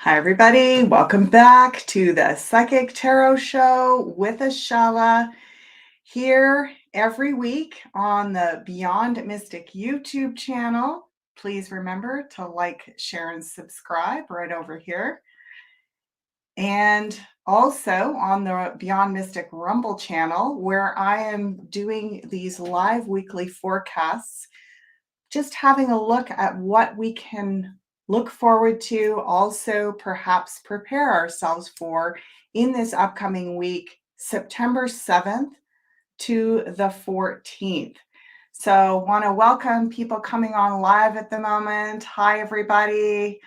Hi, everybody. Welcome back to the Psychic Tarot Show with Ashala. Here every week on the Beyond Mystic YouTube channel. Please remember to like, share, and subscribe right over here. And also on the Beyond Mystic Rumble channel, where I am doing these live weekly forecasts, just having a look at what we can look forward to, also perhaps prepare ourselves for in this upcoming week, September 7th to the 14th. So want to welcome people coming on live at the moment. Hi, everybody.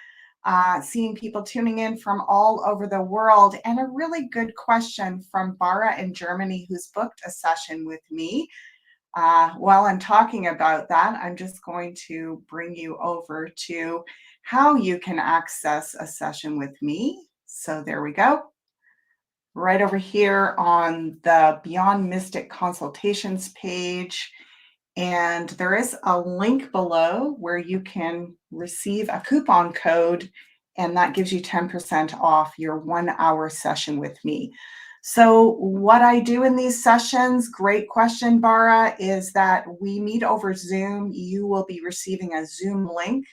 Seeing people tuning in from all over the world. And a really good question from Bara in Germany, who's booked a session with me. While I'm talking about that, I'm just going to bring you over to how you can access a session with me. So there we go. Right over here on the Beyond Mystic Consultations page. And there is a link below where you can receive a coupon code, and that gives you 10% off your 1-hour session with me. So what I do in these sessions, great question, Bara, is that we meet over Zoom. You will be receiving a Zoom link.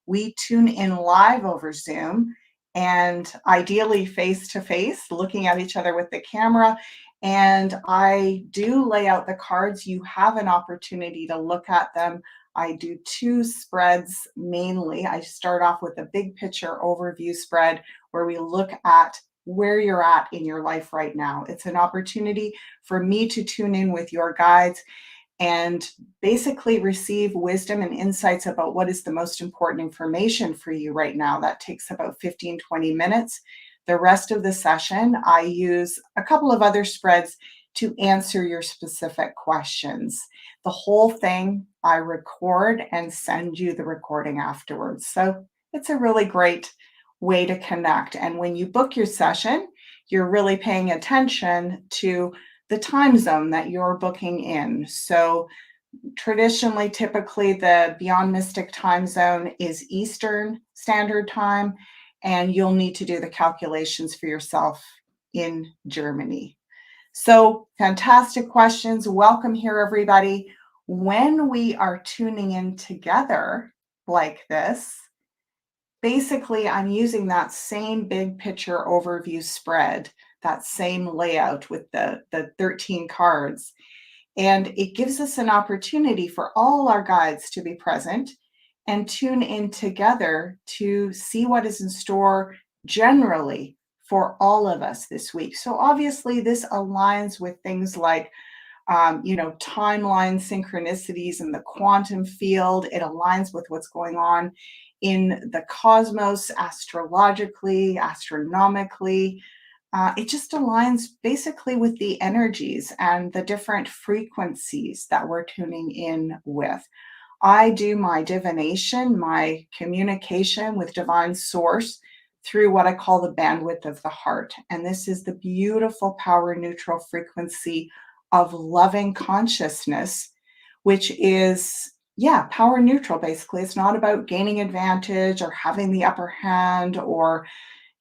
We tune in live over Zoom and ideally face-to-face, looking at each other with the camera. And I do lay out the cards. You have an opportunity to look at them. I do 2 spreads mainly. I start off with a big picture overview spread where we look at where you're at in your life right now. It's an opportunity for me to tune in with your guides and basically receive wisdom and insights about what is the most important information for you right now. That takes about 15-20 minutes. The rest of the session, I use a couple of other spreads to answer your specific questions. The whole thing I record and send you the recording afterwards. So it's a really great way to connect. And when you book your session, you're really paying attention to the time zone that you're booking in. So traditionally, typically the Beyond Mystic time zone is Eastern Standard Time, and you'll need to do the calculations for yourself in Germany. So fantastic questions. Welcome here, everybody. When we are tuning in together like this, basically I'm using that same big picture overview spread, that same layout with the 13 cards. And it gives us an opportunity for all our guides to be present and tune in together to see what is in store generally for all of us this week. So obviously this aligns with things like, timeline synchronicities in the quantum field. It aligns with what's going on in the cosmos, astrologically, astronomically. It just aligns basically with the energies and the different frequencies that we're tuning in with. I do my divination, my communication with divine source through what I call the bandwidth of the heart. And this is the beautiful power neutral frequency of loving consciousness, which is, power neutral, basically. It's not about gaining advantage or having the upper hand or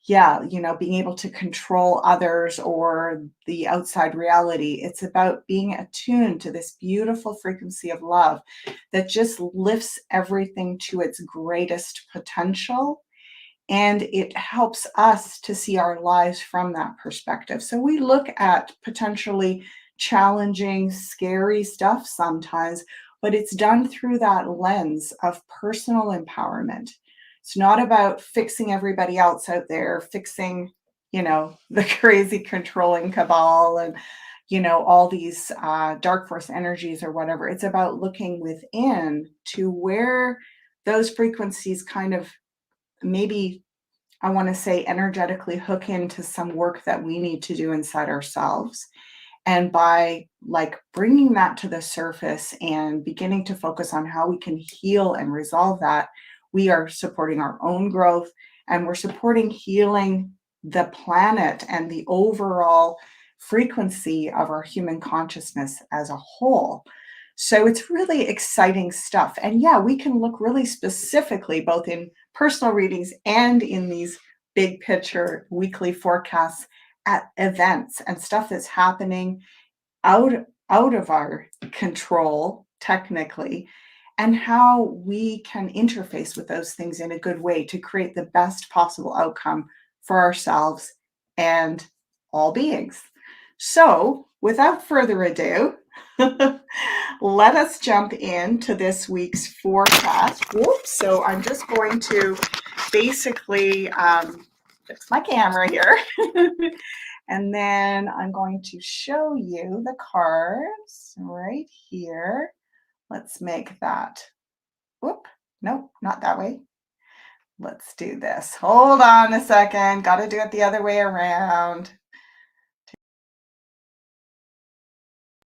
being able to control others or the outside reality. It's about being attuned to this beautiful frequency of love that just lifts everything to its greatest potential. And it helps us to see our lives from that perspective. So we look at potentially challenging, scary stuff sometimes, but it's done through that lens of personal empowerment. It's not about fixing everybody else out there, fixing, the crazy controlling cabal and, all these dark force energies or whatever. It's about looking within to where those frequencies kind of maybe, I want to say, energetically hook into some work that we need to do inside ourselves. And by bringing that to the surface and beginning to focus on how we can heal and resolve that, we are supporting our own growth and we're supporting healing the planet and the overall frequency of our human consciousness as a whole. So it's really exciting stuff. And we can look really specifically both in personal readings and in these big picture weekly forecasts at events and stuff that's happening out out of our control technically, and how we can interface with those things in a good way to create the best possible outcome for ourselves and all beings. So, without further ado, let us jump into this week's forecast. Whoops, so I'm just going to basically fix my camera here. And then I'm going to show you the cards right here. Let's make that. Whoop, nope, not that way. Let's do this. Hold on a second. Got to do it the other way around.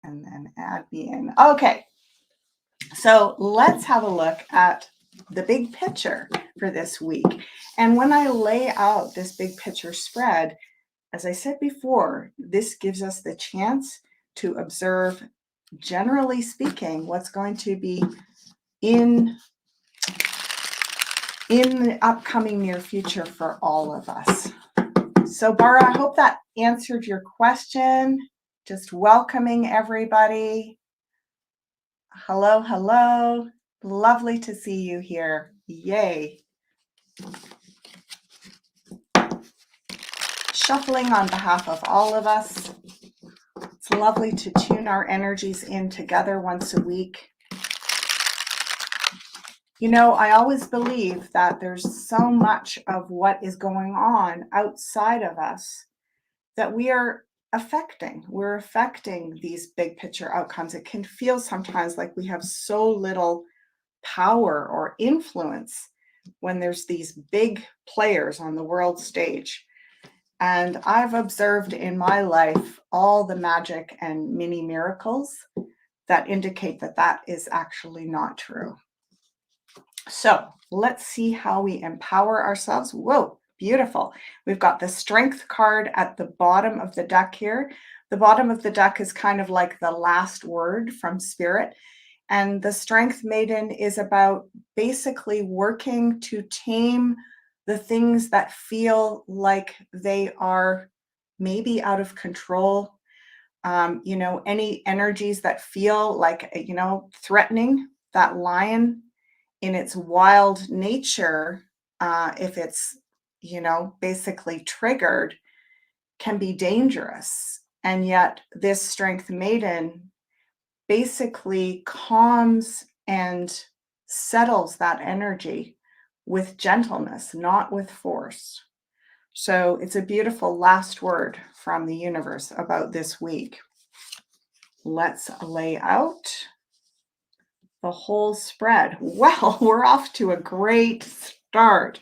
And then add me in. Okay, so let's have a look at the big picture for this week. And when I lay out this big picture spread, as I said before, this gives us the chance to observe, generally speaking, what's going to be in the upcoming near future for all of us. So, Bara, I hope that answered your question. Just welcoming everybody. Hello, hello. Lovely to see you here. Yay. Shuffling on behalf of all of us. It's lovely to tune our energies in together once a week. You know, I always believe that there's so much of what is going on outside of us that we are affecting. We're affecting these big picture outcomes. It can feel sometimes like we have so little power or influence when there's these big players on the world stage. And I've observed in my life all the magic and mini miracles that indicate that that is actually not true. So let's see how we empower ourselves. Whoa, beautiful. We've got the strength card at the bottom of the deck here. The bottom of the deck is kind of like the last word from spirit. And the strength maiden is about basically working to tame the things that feel like they are maybe out of control. Any energies that feel like, threatening. That lion in its wild nature, if it's, basically triggered, can be dangerous. And yet this strength maiden basically calms and settles that energy with gentleness, not with force. So it's a beautiful last word from the universe about this week. Let's lay out the whole spread. Well, we're off to a great start.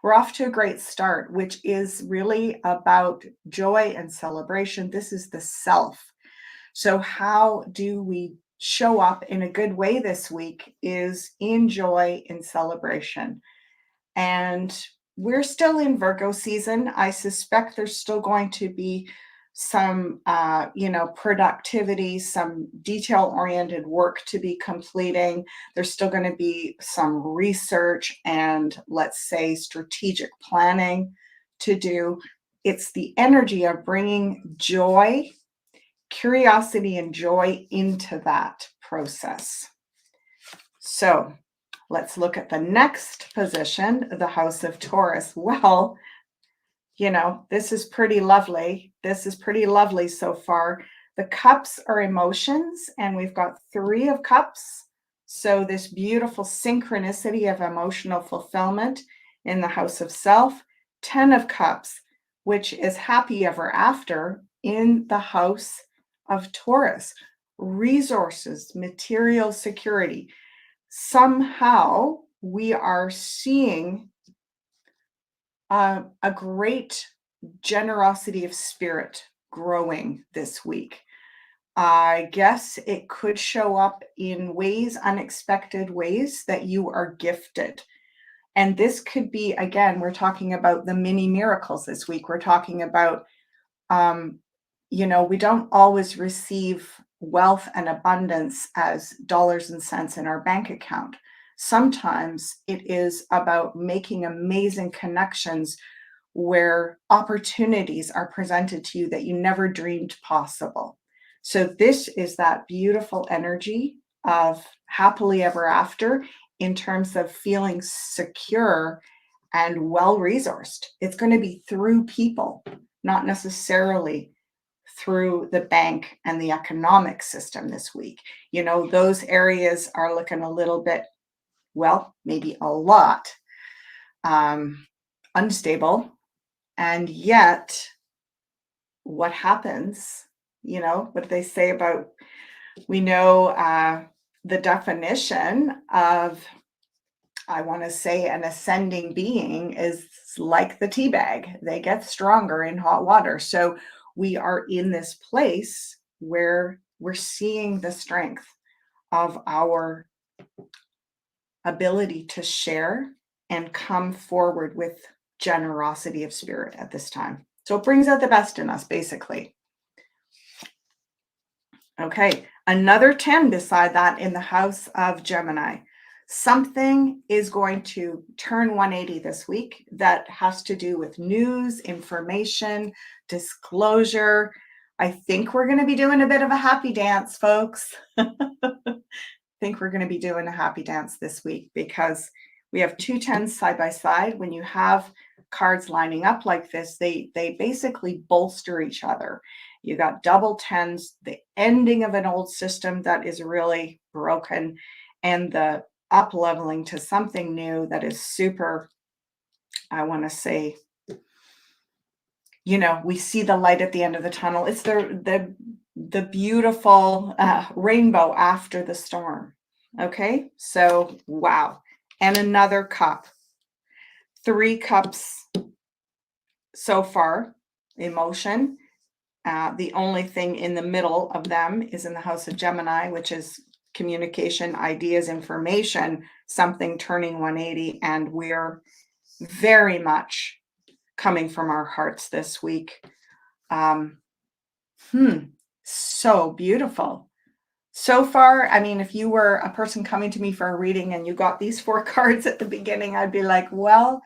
We're off to a great start, which is really about joy and celebration. This is the self. So how do we show up in a good way this week is in joy, in celebration. And we're still in Virgo season. I suspect there's still going to be some, productivity, some detail-oriented work to be completing. There's still going to be some research and, let's say, strategic planning to do. It's the energy of bringing joy, curiosity, and joy into that process. So let's look at the next position, the House of Taurus. Well, this is pretty lovely. This is pretty lovely so far. The cups are emotions, and we've got 3 of cups. So this beautiful synchronicity of emotional fulfillment in the House of Self. 10 of cups, which is happy ever after in the House of Taurus. Resources, material security. Somehow we are seeing a great generosity of spirit growing this week. I guess it could show up in ways, unexpected ways that you are gifted. And this could be, again, we're talking about the mini miracles this week. We're talking about, we don't always receive wealth and abundance as dollars and cents in our bank account. Sometimes it is about making amazing connections where opportunities are presented to you that you never dreamed possible. So this is that beautiful energy of happily ever after in terms of feeling secure and well resourced. It's going to be through people, not necessarily through the bank and the economic system this week. You know, those areas are looking a little bit, well, maybe a lot unstable. And yet, what happens? You know, what do they say about, we know the definition of, I want to say, an ascending being is like the tea bag. They get stronger in hot water. So we are in this place where we're seeing the strength of our ability to share and come forward with generosity of spirit at this time. So it brings out the best in us, basically. Okay, another 10 beside that in the house of Gemini. Something is going to turn 180 this week that has to do with news, information, disclosure. I think we're going to be doing a bit of a happy dance, folks. Think we're going to be doing a happy dance this week because we have two tens side by side. When you have cards lining up like this, they basically bolster each other. You got double tens, the ending of an old system that is really broken, and the up leveling to something new that is super, I want to say, you know, we see the light at the end of the tunnel. It's the beautiful rainbow after the storm. Okay, so wow. And another cup. 3 cups so far, emotion. The only thing in the middle of them is in the house of Gemini, which is communication, ideas, information, something turning 180. And we're very much coming from our hearts this week. So beautiful. So far, I mean, if you were a person coming to me for a reading and you got these 4 cards at the beginning, I'd be like, well,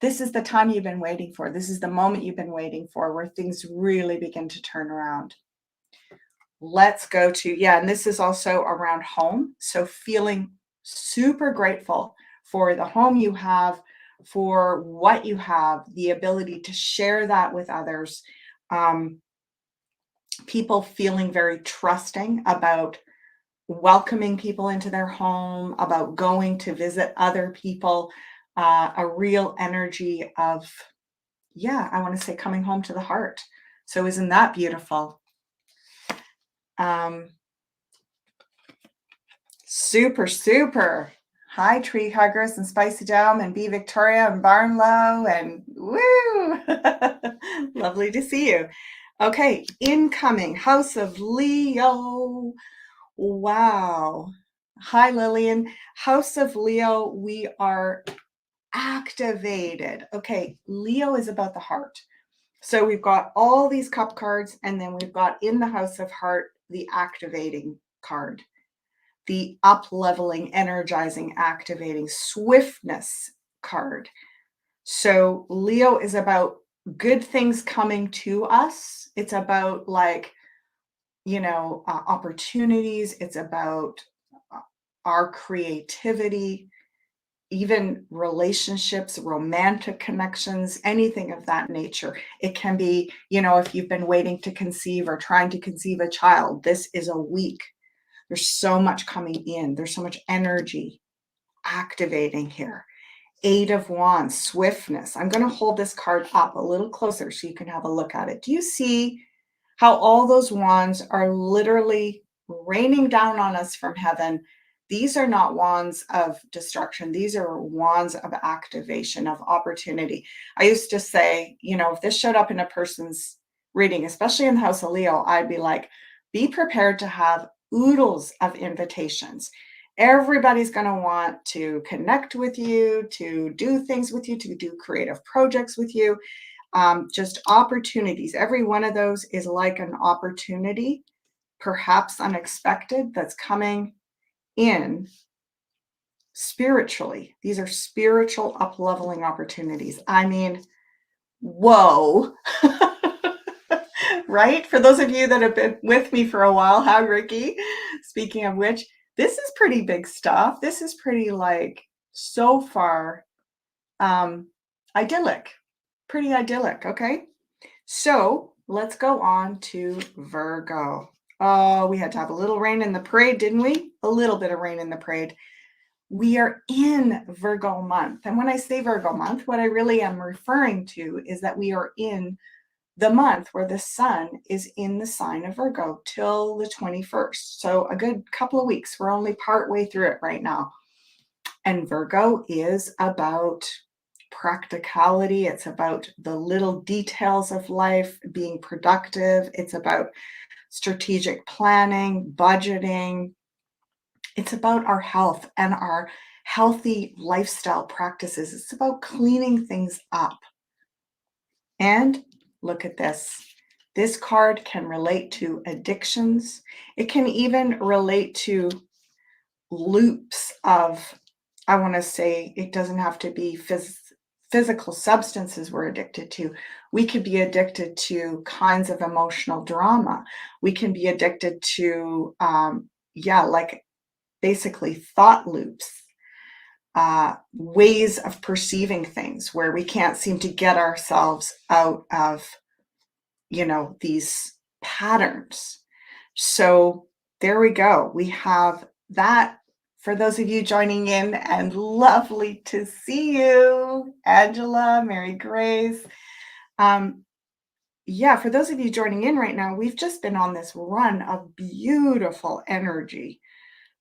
this is the time you've been waiting for. This is the moment you've been waiting for where things really begin to turn around. Let's go to, yeah, and this is also around home. So feeling super grateful for the home you have, for what you have, the ability to share that with others. People feeling very trusting about welcoming people into their home, about going to visit other people, a real energy of, yeah, I want to say coming home to the heart. So isn't that beautiful? Super, super. Hi, Tree Huggers and Spicy Dome and B Victoria and Barnlow and woo! Lovely to see you. Okay, incoming House of Leo. Wow. Hi, Lillian. House of Leo, we are activated. Okay, Leo is about the heart. So we've got all these cup cards, and then we've got in the House of Heart, the activating card, the up-leveling, energizing, activating, swiftness card. So Leo is about good things coming to us. It's about like, you know, opportunities. It's about our creativity, even relationships, romantic connections, anything of that nature. It can be, you know, if you've been waiting to conceive or trying to conceive a child, this is a week. There's so much coming in. There's so much energy activating here. 8 of Wands, swiftness. I'm going to hold this card up a little closer so you can have a look at it. Do you see how all those wands are literally raining down on us from heaven? These are not wands of destruction. These are wands of activation, of opportunity. I used to say, you know, if this showed up in a person's reading, especially in the House of Leo, I'd be like, be prepared to have oodles of invitations. Everybody's going to want to connect with you, to do things with you, to do creative projects with you. Just opportunities. Every one of those is like an opportunity, perhaps unexpected, that's coming in spiritually. These are spiritual up-leveling opportunities. I mean, Whoa. Right? For those of you that have been with me for a while, hi, Ricky. Speaking of which, this is pretty big stuff. This is pretty like so far idyllic, pretty idyllic. Okay. So let's go on to Virgo. Oh, we had to have a little rain in the parade, didn't we? A little bit of rain in the parade. We are in Virgo month. And when I say Virgo month, what I really am referring to is that we are in the month where the sun is in the sign of Virgo till the 21st. So a good couple of weeks. We're only part way through it right now. And Virgo is about practicality. It's about the little details of life, being productive. It's about strategic planning, budgeting. It's about our health and our healthy lifestyle practices. It's about cleaning things up. And look at this. This card can relate to addictions. It can even relate to loops of, I want to say, it doesn't have to be physical substances we're addicted to. We could be addicted to kinds of emotional drama. We can be addicted to, like basically thought loops, ways of perceiving things where we can't seem to get ourselves out of, these patterns. So there we go. We have that for those of you joining in, and lovely to see you, Angela, Mary Grace. For those of you joining in right now, we've just been on this run of beautiful energy.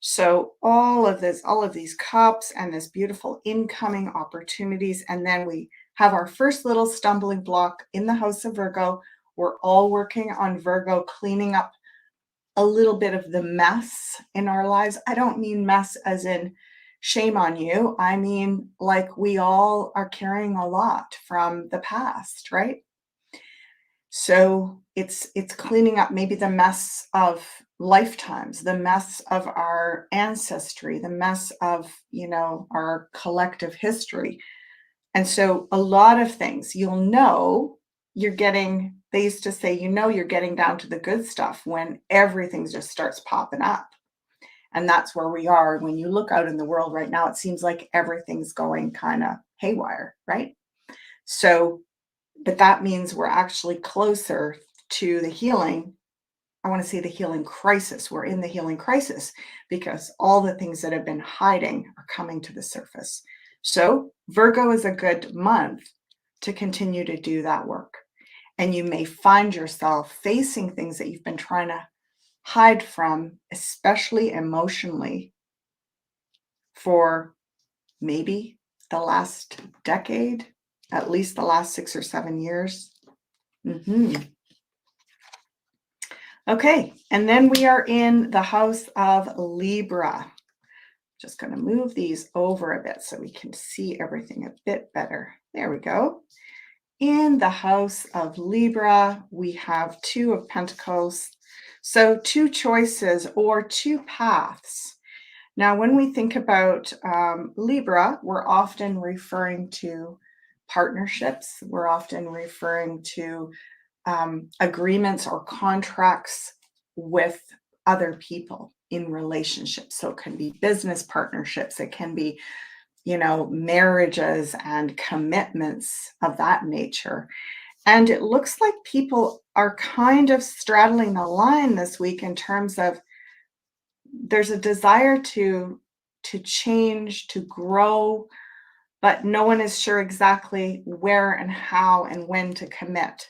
So all of these cups and this beautiful incoming opportunities. And then we have our first little stumbling block in the house of Virgo. We're all working on Virgo, cleaning up a little bit of the mess in our lives. I don't mean mess as in shame on you. I mean, like we all are carrying a lot from the past, right? So it's cleaning up maybe the mess of lifetimes, the mess of our ancestry, the mess of, our collective history. And so a lot of things you're getting, they used to say, you're getting down to the good stuff when everything just starts popping up. And that's where we are. When you look out in the world right now, it seems like everything's going kind of haywire, right? So, but that means we're actually closer to the healing. I want to say the healing crisis. We're in the healing crisis because all the things that have been hiding are coming to the surface. So Virgo is a good month to continue to do that work. And you may find yourself facing things that you've been trying to hide from, especially emotionally, for maybe the last decade, at least the last 6 or 7 years. Okay, and then we are in the house of Libra. Just going to move these over a bit so we can see everything a bit better. There we go. In the house of Libra, we have 2 of Pentacles. So 2 choices or 2 paths. Now, when we think about Libra, we're often referring to partnerships. We're often referring to agreements or contracts with other people in relationships. So it can be business partnerships, it can be, marriages and commitments of that nature. And it looks like people are kind of straddling the line this week in terms of there's a desire to change, to grow, but no one is sure exactly where and how and when to commit.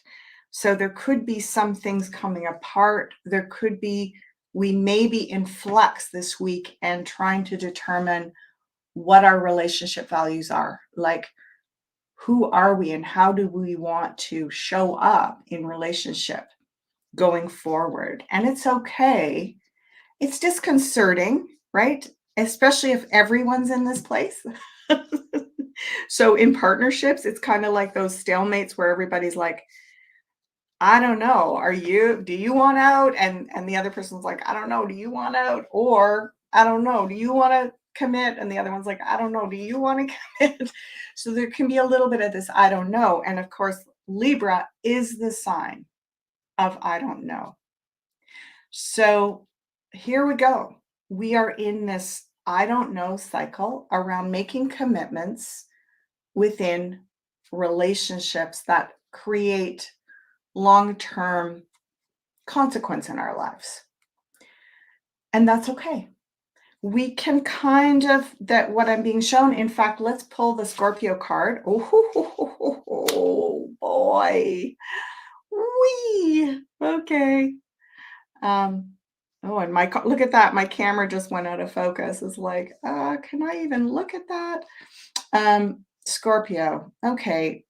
So there could be some things coming apart. There could be, we may be in flux this week and trying to determine what our relationship values are. Like, who are we and how do we want to show up in relationship going forward? And it's okay. It's disconcerting, right? Especially if everyone's in this place. So in partnerships, it's kind of like those stalemates where everybody's like, I don't know, do you want out? And the other person's like, I don't know, do you want out? Or I don't know, do you want to commit? And the other one's like, I don't know, do you want to commit? So there can be a little bit of this, I don't know. And of course, Libra is the sign of I don't know. So here we go. We are in this I don't know cycle around making commitments within relationships that create long term consequence in our lives. And that's okay. We can kind of that what I'm being shown. In fact, let's pull the Scorpio card. Oh boy. Wee. Okay. Um, oh, and look at that. My camera just went out of focus. It's like, can I even look at that? Scorpio. Okay.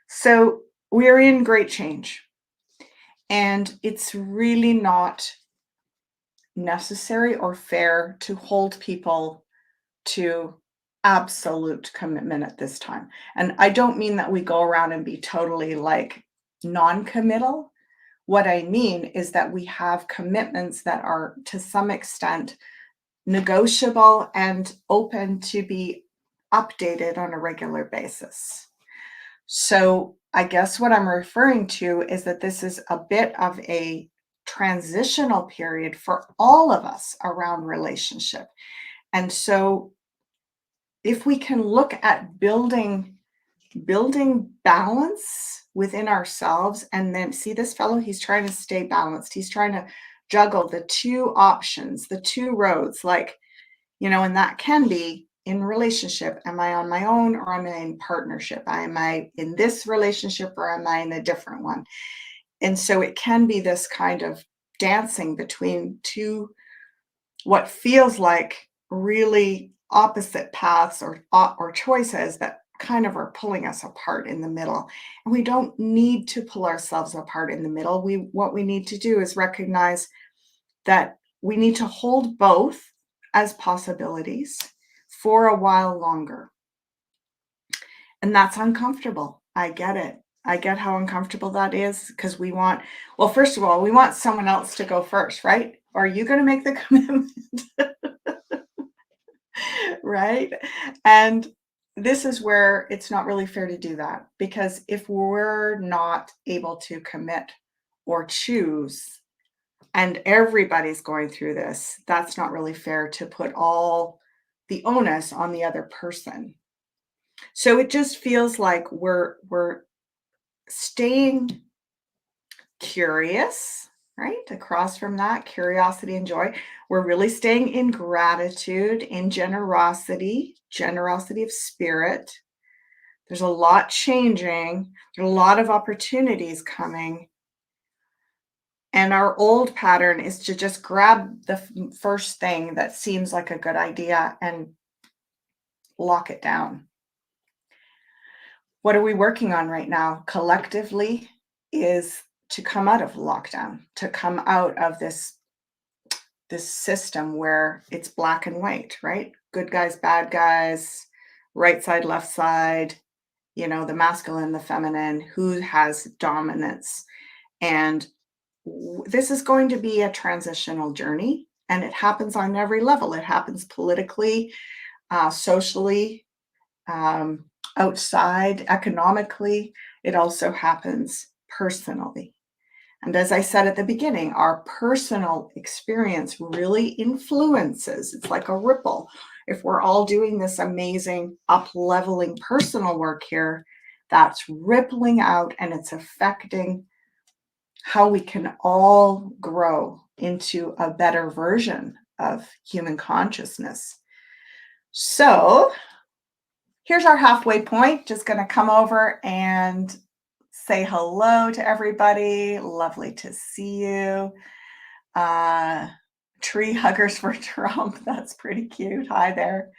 So we're in great change, and it's really not necessary or fair to hold people to absolute commitment at this time. And I don't mean that we go around and be totally like non-committal. What I mean is that we have commitments that are to some extent negotiable and open to be updated on a regular basis. So I guess what I'm referring to is that this is a bit of a transitional period for all of us around relationship. And so if we can look at building balance within ourselves, and then see this fellow, he's trying to stay balanced, he's trying to juggle the two options, the two roads, like, and that can be in relationship. Am I on my own, or am I in partnership? Am I in this relationship, or am I in a different one? And so it can be this kind of dancing between two, what feels like really opposite paths or choices that kind of are pulling us apart in the middle. And we don't need to pull ourselves apart in the middle. What we need to do is recognize that we need to hold both as possibilities for a while longer. And that's uncomfortable. I get it. I get how uncomfortable that is, because well, first of all, we want someone else to go first, right? Are you going to make the commitment? Right? And this is where it's not really fair to do that, because if we're not able to commit or choose, and everybody's going through this, that's not really fair to put all the onus on the other person. So it just feels like we're staying curious, right? Across from that, curiosity and joy. We're really staying in gratitude, in generosity of spirit. There's a lot changing, there's a lot of opportunities coming. And our old pattern is to just grab the first thing that seems like a good idea and lock it down. What are we working on right now collectively is to come out of lockdown, to come out of this system where it's black and white, right? Good guys, bad guys, right side, left side, the masculine, the feminine, who has dominance. And this is going to be a transitional journey, and it happens on every level. It happens politically, socially, outside, economically. It also happens personally. And as I said at the beginning, our personal experience really influences. It's like a ripple. If we're all doing this amazing up-leveling personal work here, that's rippling out, and it's affecting how we can all grow into a better version of human consciousness. So here's our halfway point. Just going to come over and say hello to everybody. Lovely to see you. Tree huggers for Trump. That's pretty cute. Hi there,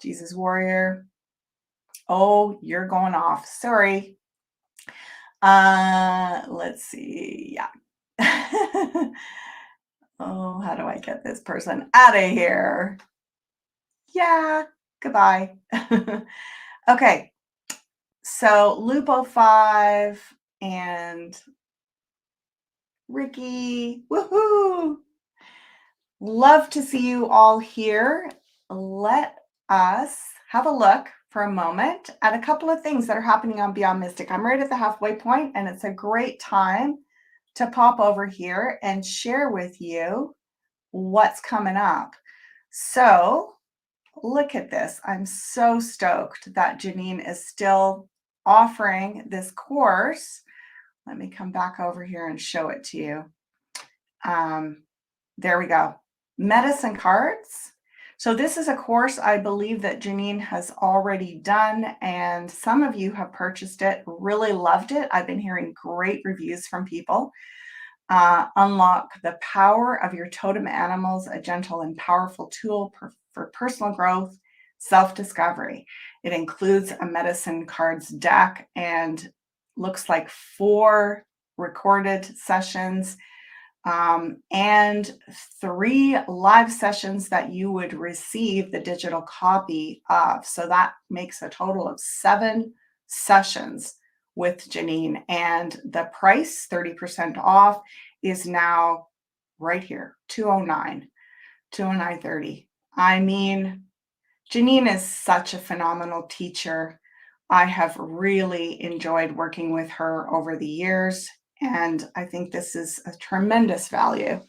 Jesus Warrior. Oh, you're going off. Sorry. Let's see. Yeah. Oh, how do I get this person out of here? Yeah, goodbye. Okay, so Lupo 5 and Ricky, woohoo! Love to see you all here. Let us have a look for a moment at a couple of things that are happening on Beyond Mystic. I'm right at the halfway point, and it's a great time to pop over here and share with you what's coming up. So look at this. I'm so stoked that Janine is still offering this course. Let me come back over here and show it to you. There we go. Medicine cards. So this is a course I believe that Janine has already done, and some of you have purchased it, really loved it. I've been hearing great reviews from people. Unlock the power of your totem animals, a gentle and powerful tool for personal growth, self-discovery. It includes a medicine cards deck and looks like 4 recorded sessions and 3 live sessions that you would receive the digital copy of. So that makes a total of 7 sessions with Janine. And the price, 30% off, is now right here, $209, $209.30. I mean, Janine is such a phenomenal teacher. I have really enjoyed working with her over the years, and I think this is a tremendous value.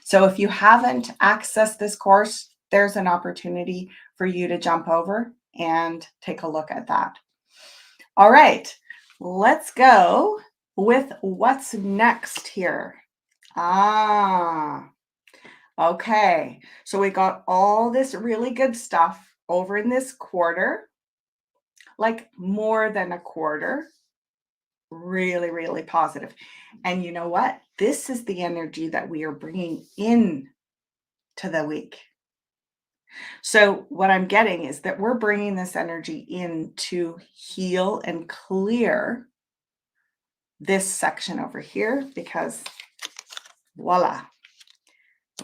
So if you haven't accessed this course, there's an opportunity for you to jump over and take a look at that. All right, let's go with what's next here. Okay, so we got all this really good stuff over in this quarter, like more than a quarter. Really, really positive. And you know what? This is the energy that we are bringing in to the week. So what I'm getting is that we're bringing this energy in to heal and clear this section over here, because voila,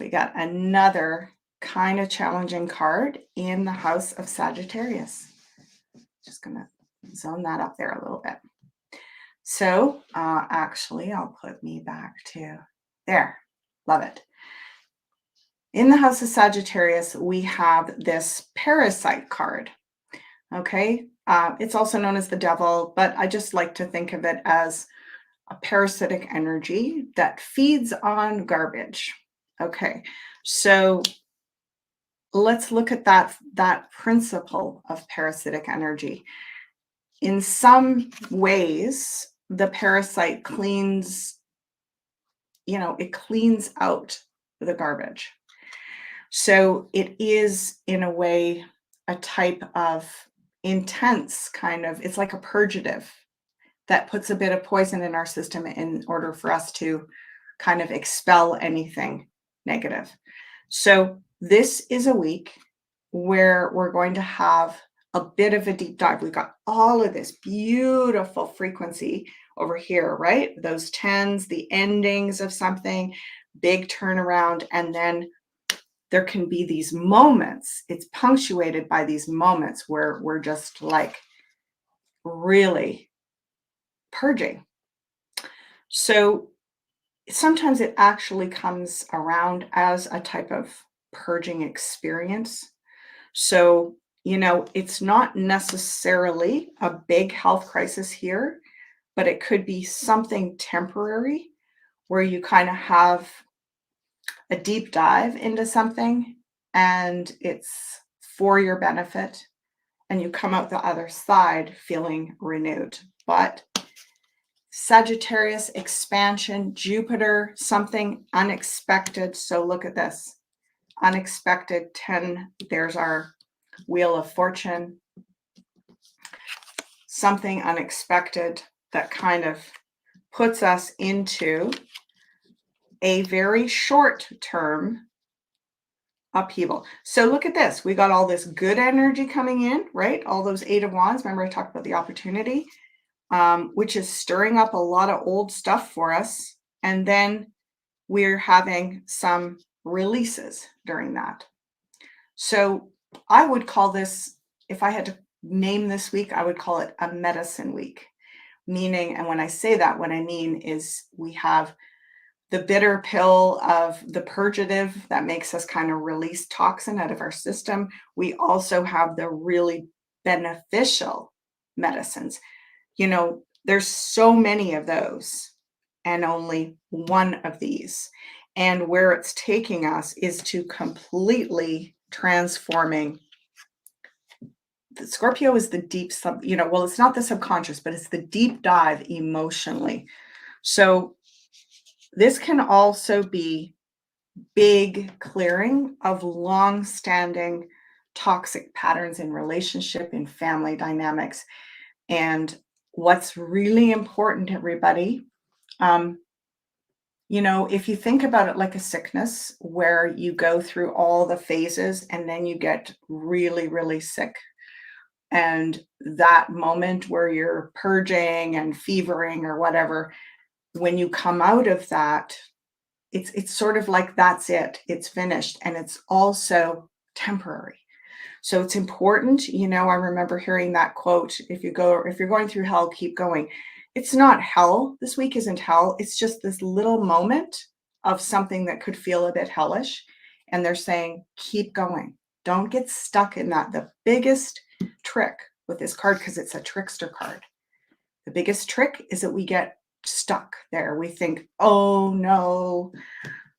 we got another kind of challenging card in the house of Sagittarius. Just gonna zone that up there a little bit. So actually, I'll put me back to there. Love it. In the house of Sagittarius, we have this parasite card. Okay. It's also known as the devil, but I just like to think of it as a parasitic energy that feeds on garbage. Okay. So let's look at that principle of parasitic energy. In some ways, the parasite cleans, it cleans out the garbage. So it is, in a way, a type of intense kind of, it's like a purgative that puts a bit of poison in our system in order for us to kind of expel anything negative. So this is a week where we're going to have a bit of a deep dive. We've got all of this beautiful frequency over here, right? Those 10s, the endings of something, big turnaround, and then there can be these moments. It's punctuated by these moments where we're just like really purging. So sometimes it actually comes around as a type of purging experience. So, it's not necessarily a big health crisis here, but it could be something temporary where you kind of have a deep dive into something and it's for your benefit and you come out the other side feeling renewed. But Sagittarius, expansion, Jupiter, something unexpected. So look at this. Unexpected 10. There's our Wheel of Fortune. Something unexpected that kind of puts us into a very short-term upheaval. So look at this. We got all this good energy coming in, right? All those 8 of Wands. Remember I talked about the opportunity, which is stirring up a lot of old stuff for us. And then we're having some releases during that. So I would call this, if I had to name this week, I would call it a medicine week. Meaning, and when I say that, what I mean is we have the bitter pill of the purgative that makes us kind of release toxin out of our system. We also have the really beneficial medicines. There's so many of those and only one of these. And where it's taking us is to completely transforming. The Scorpio is the deep well, it's not the subconscious, but it's the deep dive emotionally. So this can also be big clearing of long-standing toxic patterns in relationship, in family dynamics. And what's really important, everybody, if you think about it like a sickness where you go through all the phases and then you get really, really sick, and that moment where you're purging and fevering or whatever, when you come out of that, it's sort of like that's it. It's finished, and it's also temporary. So it's important, I remember hearing that quote, if you're going through hell, keep going. It's not hell. This week isn't hell. It's just this little moment of something that could feel a bit hellish. And they're saying, keep going. Don't get stuck in that. The biggest trick with this card, because it's a trickster card, the biggest trick is that we get stuck there. We think, oh no,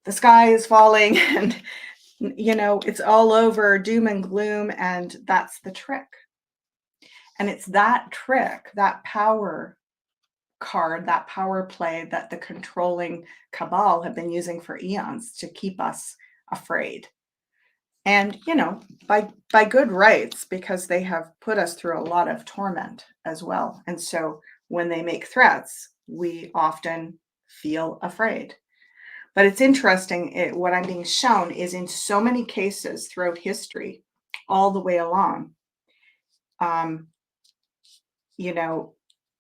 the sky is falling and it's all over, doom and gloom. And that's the trick. And it's that trick, that power card, that power play that the controlling cabal have been using for eons to keep us afraid. And, by good rights, because they have put us through a lot of torment as well. And so when they make threats, we often feel afraid. But it's interesting, what I'm being shown is in so many cases throughout history, all the way along,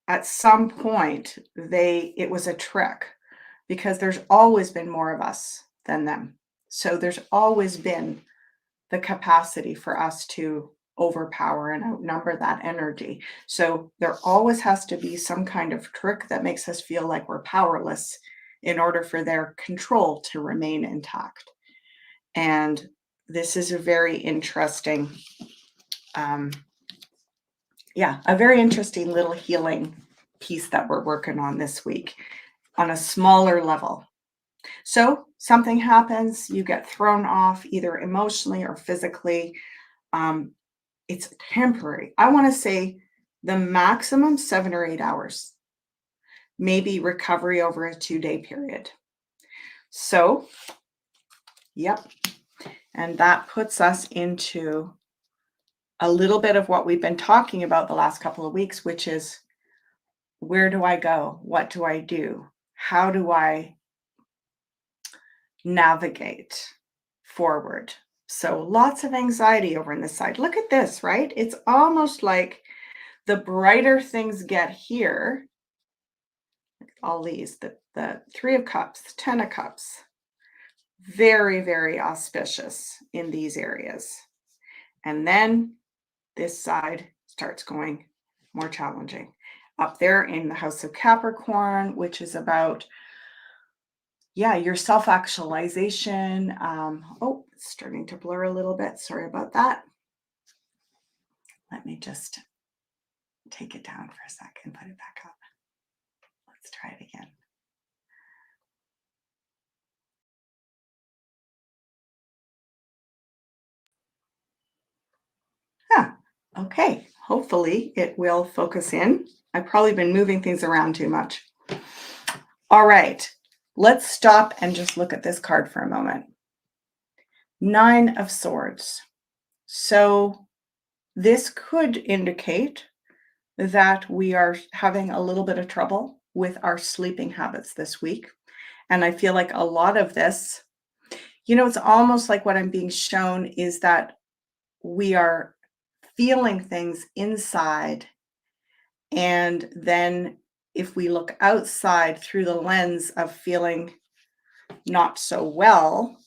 at some point, it was a trick, because there's always been more of us than them. So there's always been the capacity for us to overpower and outnumber that energy. So there always has to be some kind of trick that makes us feel like we're powerless in order for their control to remain intact. And this is a very interesting, a very interesting little healing piece that we're working on this week on a smaller level. So something happens, you get thrown off either emotionally or physically. It's temporary. I want to say the maximum 7 or 8 hours, maybe recovery over a 2-day period. So, yep. And that puts us into a little bit of what we've been talking about the last couple of weeks, which is, where do I go? What do I do? How do I navigate forward? So lots of anxiety over on this side. Look at this, right? It's almost like the brighter things get here, all these, the 3 of Cups, 10 of Cups, very, very auspicious in these areas. And then this side starts going more challenging. Up there in the House of Capricorn, which is about, your self-actualization. It's starting to blur a little bit. Sorry about that. Let me just take it down for a second, put it back up. Let's try it again. Okay, hopefully it will focus in. I've probably been moving things around too much. All right, let's stop and just look at this card for a moment. 9 of Swords. So this could indicate that we are having a little bit of trouble with our sleeping habits this week. And I feel like a lot of this, it's almost like what I'm being shown is that we are feeling things inside. And then if we look outside through the lens of feeling not so well,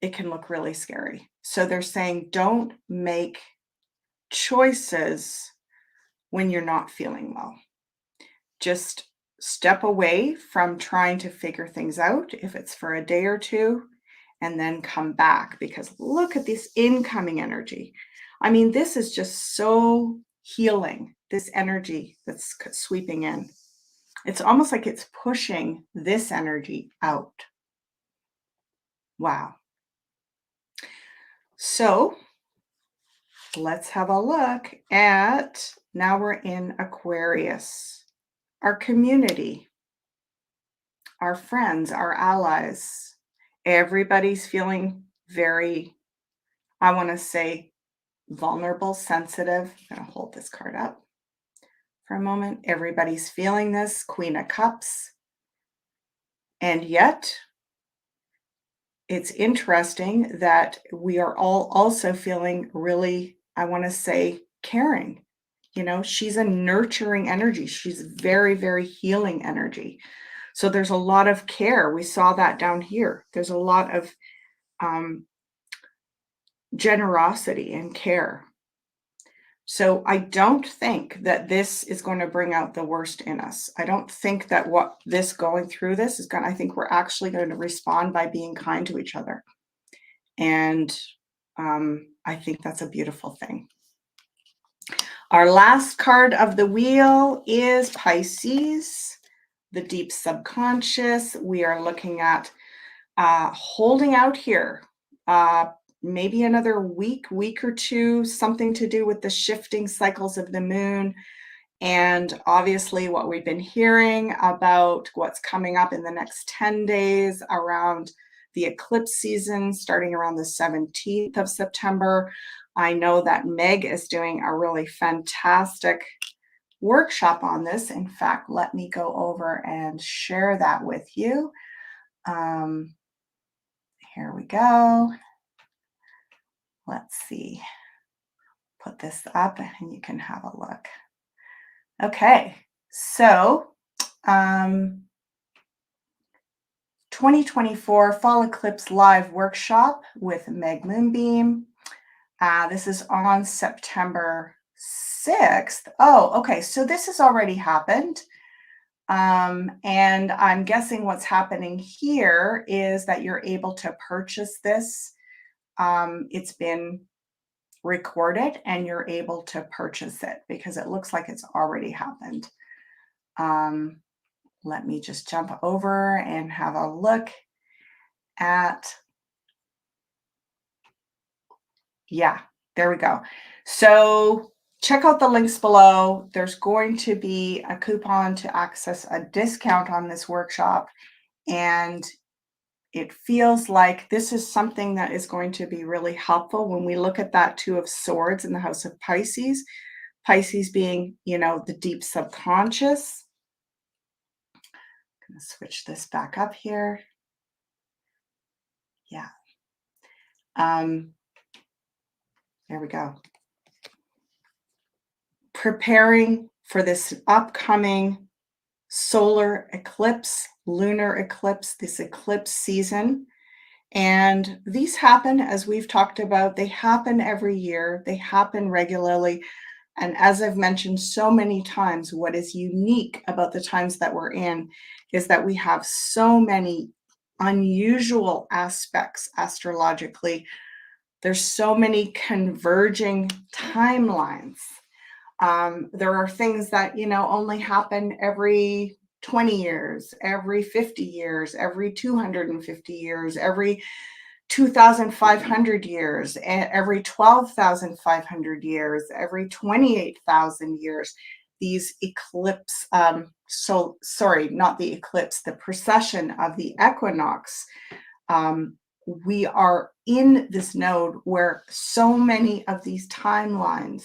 it can look really scary. So they're saying, don't make choices when you're not feeling well. Just step away from trying to figure things out if it's for a day or two, and then come back, because look at this incoming energy. I mean, this is just so healing, this energy that's sweeping in. It's almost like it's pushing this energy out. Wow. So let's have a look at, now we're in Aquarius, our community, our friends, our allies. Everybody's feeling very, I want to say, vulnerable, sensitive. I'm going to hold this card up for a moment. Everybody's feeling this, Queen of Cups. And yet, it's interesting that we are all also feeling really, I want to say, caring. You know, she's a nurturing energy. She's very, very healing energy. So there's a lot of care. We saw that down here. There's a lot of um, generosity and care. So I don't think that this is going to bring out the worst in us. I don't think that what this going through this is going to, I think we're actually going to respond by being kind to each other. And I think that's a beautiful thing. Our last card of the wheel is Pisces, the deep subconscious. We are looking at holding out here. Maybe another week or two, something to do with the shifting cycles of the moon. And obviously what we've been hearing about what's coming up in the next 10 days around the eclipse season, starting around the 17th of September. I know that Meg is doing a really fantastic workshop on this. In fact, let me go over and share that with you. Here we go. Let's see. Put this up and you can have a look. Okay, so 2024 Fall Eclipse Live Workshop with Meg Moonbeam. This is on September 6th. Oh, okay, so this has already happened. And I'm guessing what's happening here is that you're able to purchase this. It's been recorded and you're able to purchase it because it looks like it's already happened. Let me just jump over and have a look at, yeah, there we go. So check out the links below. There's going to be a coupon to access a discount on this workshop. And it feels like this is something that is going to be really helpful when we look at that Two of Swords in the house of Pisces. Pisces being, you know, the deep subconscious. I'm going to switch this back up here. Yeah. There we go. Preparing for this upcoming solar eclipse, lunar eclipse, this eclipse season. And these happen, as we've talked about, they happen every year, they happen regularly. And as I've mentioned so many times, what is unique about the times that we're in is that we have so many unusual aspects astrologically. There's so many converging timelines. There are things that, you know, only happen every 20 years, every 50 years, every 250 years, every 2,500 years, every 12,500 years, every 28,000 years. These eclipse, not the eclipse, the precession of the equinox. We are in this node where so many of these timelines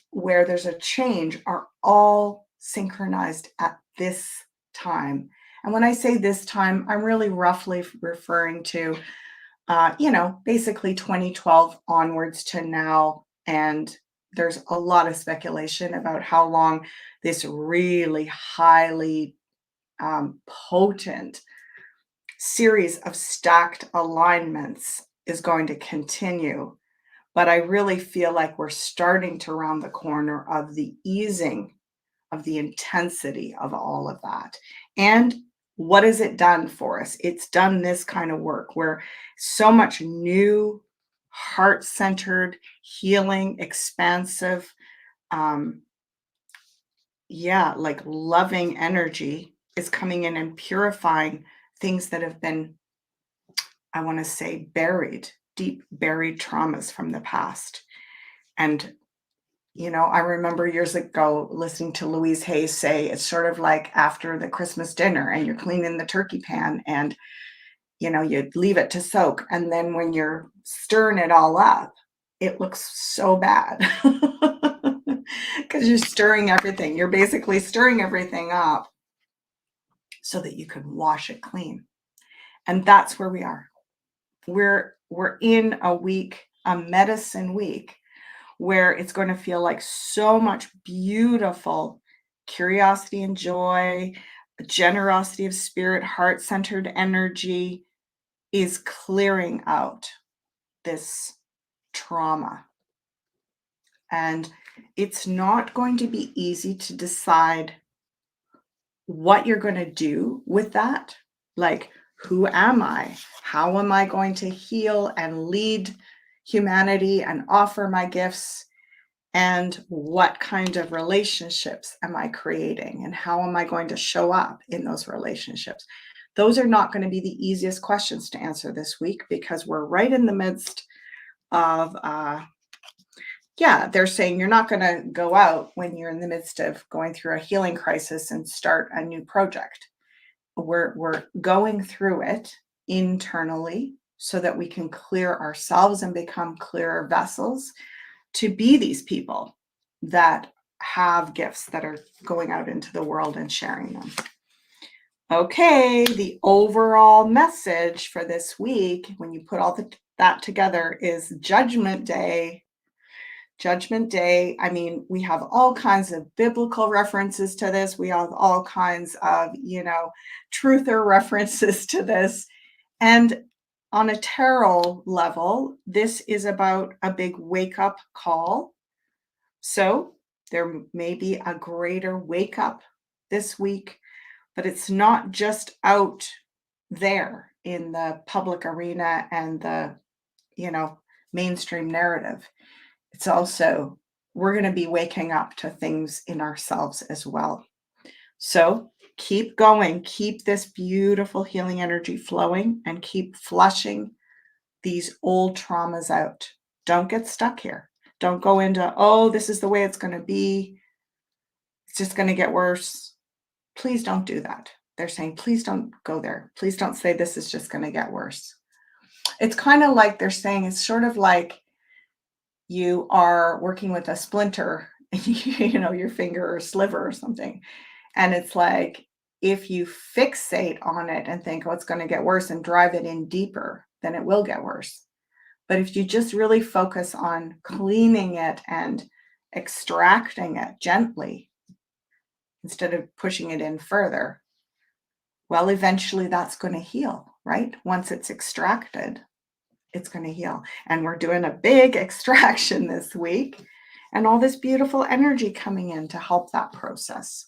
where there's a change are all synchronized at this time. And when I say this time, I'm really roughly referring to, basically 2012 onwards to now. And there's a lot of speculation about how long this really highly potent series of stacked alignments is going to continue. But I really feel like we're starting to round the corner of the easing of the intensity of all of that. And what has it done for us? It's done this kind of work where so much new heart-centered, healing, expansive, like loving energy is coming in and purifying things that have been, I want to say, buried, deep buried traumas from the past. And, I remember years ago listening to Louise Hay say it's sort of like after the Christmas dinner and you're cleaning the turkey pan and, you leave it to soak. And then when you're stirring it all up, it looks so bad because you're stirring everything. You're basically stirring everything up so that you can wash it clean. And that's where we are. We're in a week, a medicine week, where it's going to feel like so much beautiful curiosity and joy, generosity of spirit, heart-centered energy is clearing out this trauma. And it's not going to be easy to decide what you're going to do with that. Like, who am I? How am I going to heal and lead humanity and offer my gifts? And what kind of relationships am I creating? And how am I going to show up in those relationships? Those are not going to be the easiest questions to answer this week because we're right in the midst of, they're saying you're not going to go out when you're in the midst of going through a healing crisis and start a new project. We're going through it internally so that we can clear ourselves and become clearer vessels to be these people that have gifts that are going out into the world and sharing them. Okay, the overall message for this week, when you put all that together, is Judgment Day. Judgment Day. I mean, we have all kinds of biblical references to this. We have all kinds of, truther references to this. And on a tarot level, this is about a big wake up call. So there may be a greater wake up this week, but it's not just out there in the public arena and the, mainstream narrative. It's also, we're going to be waking up to things in ourselves as well. So keep going, keep this beautiful healing energy flowing, and keep flushing these old traumas out. Don't get stuck here. Don't go into, this is the way it's going to be. It's just going to get worse. Please don't do that. They're saying, please don't go there. Please don't say this is just going to get worse. It's kind of like they're saying, it's sort of like you are working with a splinter, your finger or sliver or something. And it's like, if you fixate on it and think, it's going to get worse and drive it in deeper, then it will get worse. But if you just really focus on cleaning it and extracting it gently, instead of pushing it in further, well, eventually that's going to heal, right? Once it's extracted, it's going to heal. And we're doing a big extraction this week and all this beautiful energy coming in to help that process.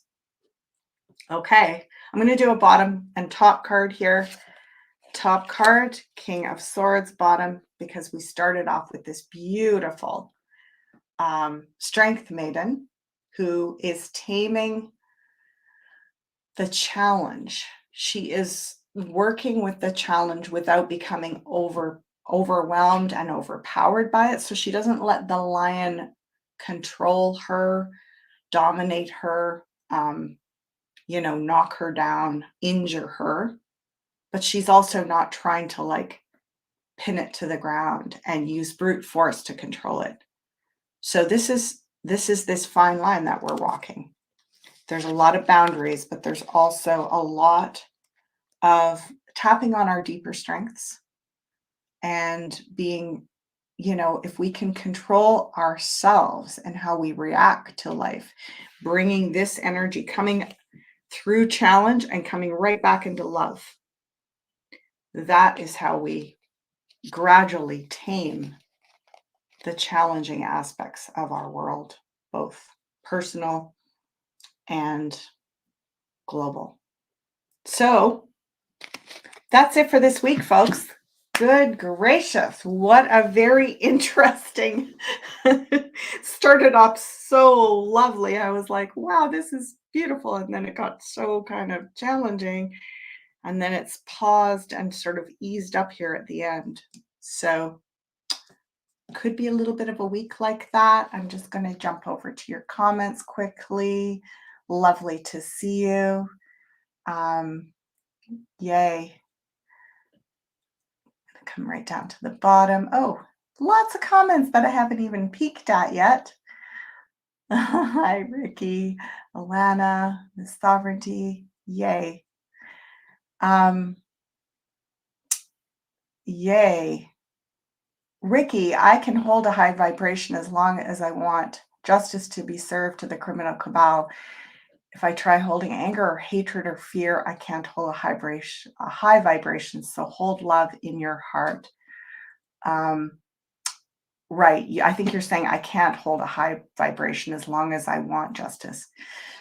Okay, I'm going to do a bottom and top card here. Top card, King of Swords, bottom, because we started off with this beautiful strength maiden who is taming the challenge. She is working with the challenge without becoming overwhelmed and overpowered by it. So she doesn't let the lion control her, dominate her, knock her down, injure her. But she's also not trying to pin it to the ground and use brute force to control it. So this is this fine line that we're walking. There's a lot of boundaries, but there's also a lot of tapping on our deeper strengths and being, if we can control ourselves and how we react to life, bringing this energy coming through challenge and coming right back into love. That is how we gradually tame the challenging aspects of our world, both personal and global. So that's it for this week, folks. Good gracious, what a very interesting started off so lovely. I was like, wow, this is beautiful. And then it got so kind of challenging. And then it's paused and sort of eased up here at the end. So could be a little bit of a week like that. I'm just going to jump over to your comments quickly. Lovely to see you. Yay. Come right down to the bottom. Oh, lots of comments that I haven't even peeked at yet. Hi, Ricky, Alana, Miss Sovereignty. Yay. Yay. Ricky, I can hold a high vibration as long as I want justice to be served to the criminal cabal. If I try holding anger or hatred or fear, I can't hold a high vibration. So hold love in your heart. Right. I think you're saying I can't hold a high vibration as long as I want justice.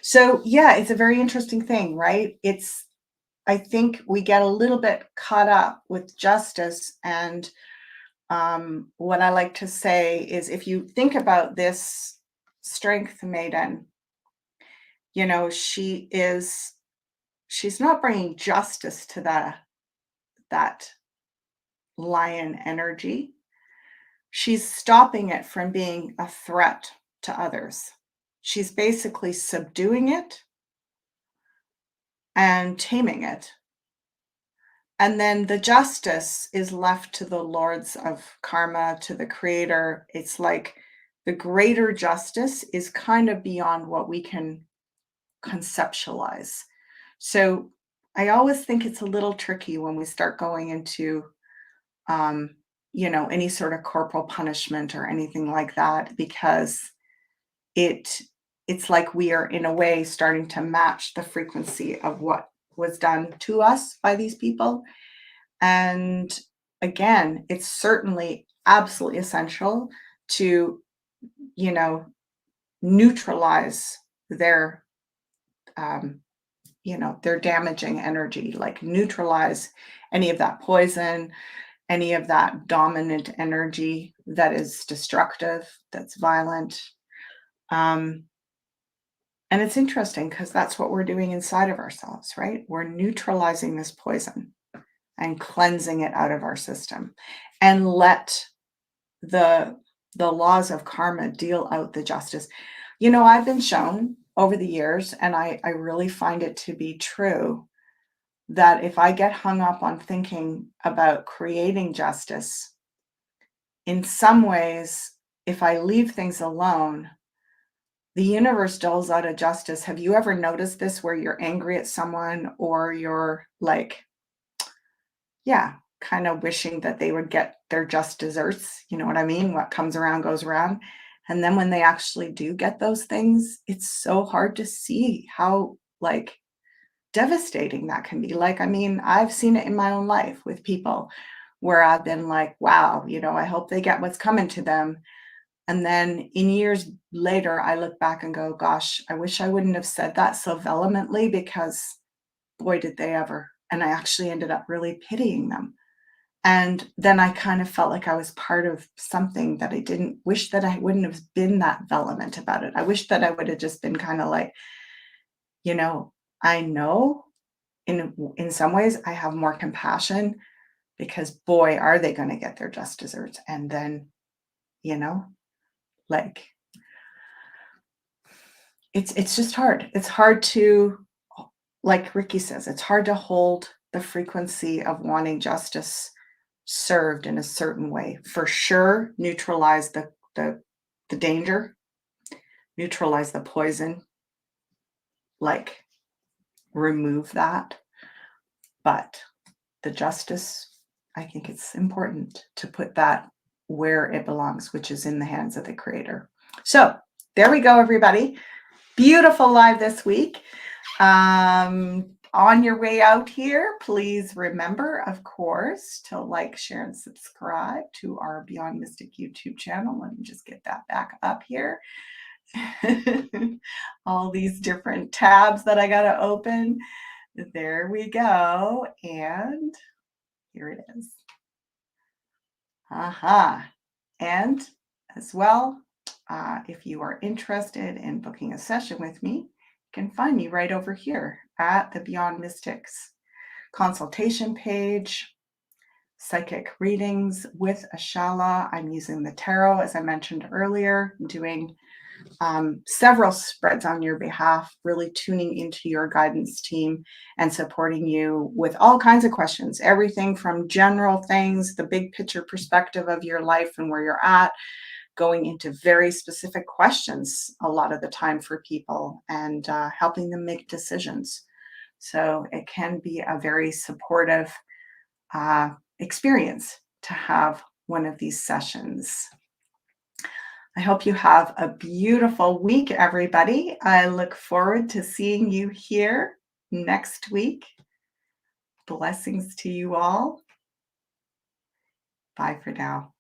So yeah, it's a very interesting thing, right? I think we get a little bit caught up with justice. And what I like to say is if you think about this strength maiden, she's not bringing justice to that lion energy. She's stopping it from being a threat to others. She's basically subduing it and taming it. And then the justice is left to the lords of karma, to the creator. It's like the greater justice is kind of beyond what we can conceptualize. So I always think it's a little tricky when we start going into any sort of corporal punishment or anything like that, because it's like we are in a way starting to match the frequency of what was done to us by these people. And again, it's certainly absolutely essential to, neutralize their, their damaging energy, like neutralize any of that poison, any of that dominant energy that is destructive, that's violent. And it's interesting because that's what we're doing inside of ourselves, right? We're neutralizing this poison and cleansing it out of our system, and let the laws of karma deal out the justice. I've been shown over the years, and I really find it to be true, that if I get hung up on thinking about creating justice, in some ways, if I leave things alone, the universe doles out a justice. Have you ever noticed this, where you're angry at someone, or you're like, yeah, kind of wishing that they would get their just desserts? You know what I mean? What comes around goes around. And then when they actually do get those things, it's so hard to see how like devastating that can be. Like, I mean, I've seen it in my own life with people where I've been like, wow, I hope they get what's coming to them. And then in years later, I look back and go, gosh, I wish I wouldn't have said that so vehemently, because boy, did they ever. And I actually ended up really pitying them. And then I kind of felt like I was part of something that I didn't wish that I wouldn't have been that vehement about it. I wish that I would have just been kind of like, I know in some ways I have more compassion, because boy, are they going to get their just desserts. And then, like, it's just hard. It's hard to, like Ricky says, it's hard to hold the frequency of wanting justice served in a certain way. For sure, neutralize the danger, neutralize the poison, like remove that. But the justice, I think it's important to put that where it belongs, which is in the hands of the creator. So there we go, everybody. Beautiful live this week. On your way out here, please remember, of course, to like, share, and subscribe to our Beyond Mystic YouTube channel. Let me just get that back up here. All these different tabs that I got to open. There we go. And here it is. Aha. And as well, if you are interested in booking a session with me, you can find me right over here at the Beyond Mystics consultation page, psychic readings with Ashala. I'm using the tarot, as I mentioned earlier, I'm doing several spreads on your behalf, really tuning into your guidance team and supporting you with all kinds of questions, everything from general things, the big picture perspective of your life and where you're at, going into very specific questions a lot of the time for people and helping them make decisions. So it can be a very supportive experience to have one of these sessions. I hope you have a beautiful week, everybody. I look forward to seeing you here next week. Blessings to you all. Bye for now.